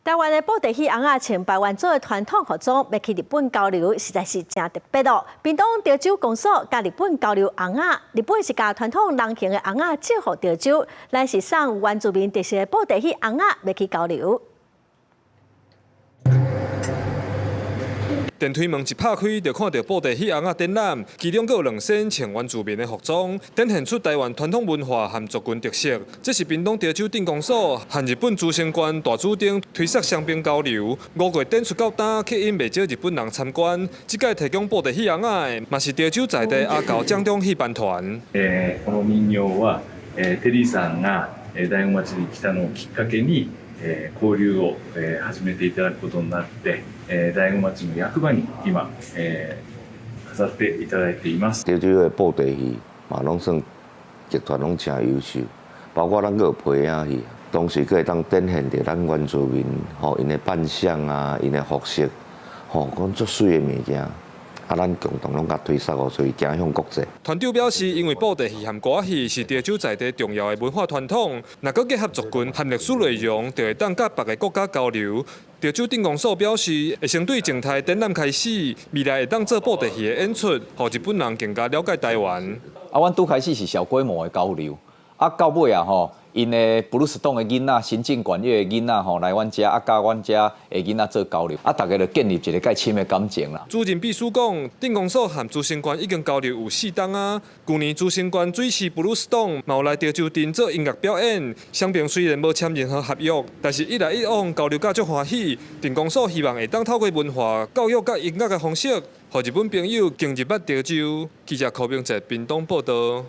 台灣的布袋戲翁仔穿排灣族的傳統服裝，要去日本交流，實在是真特別哦。屏東潮州公所甲日本交流翁仔，日本是甲傳統人形的翁仔借予潮州，咱是送原住民特色的布袋戲翁仔要去交流。 電梯門一拍開，就看到布袋戲翁仔展覽，其中有2身穿原住民的服裝，展現出台灣傳統文化和族群特色。這是屏東潮州鎮公所和日本駐仙館大主町推設雙邊交流。5月展出到今，吸引袂少日本人參觀。這屆提供布袋戲翁仔的，嘛是潮州在地阿高獎中戲班團。この人形はテリーさんが大子町に来たのをきっかけに交流を始めていただくことになって。 大子町の役場に今飾っていただいています。潮州的布袋戲嘛，攏算集團攏真優秀，包括咱個有皮影戲，同時可以當展現着咱原住民吼因的扮相啊，因的服飾，吼講足水的物件。 啊，咱共同攏甲推廣哦，所以走向國際。團長表示，因為布袋戲和歌仔戲是潮州在地重要的文化傳統，若閣結合族群和歷史內容，就會當甲別個國家交流。潮州鎮公所表示，會先對靜態展覽開始，未來會當做布袋戲的演出，讓日本人更加了解台灣。啊，阮拄開始是小規模的交流，啊，到尾啊吼。 因的布魯斯洞的囡仔、新進管樂的囡仔吼來阮遮，啊，甲阮遮的囡仔做交流，啊，大家就建立一個較深的感情啦。主任秘書講，鎮公所和駐仙館已經交流有4檔啊。去年駐仙館水市布魯斯洞嘛有來潮州鎮做音樂表演，雙邊雖然無簽任何合約，但是一來一往交流甲足歡喜。鎮公所希望會當透過文化教育甲音樂的方式，讓日本朋友經日捌潮州。記者柯明哲屏東報道。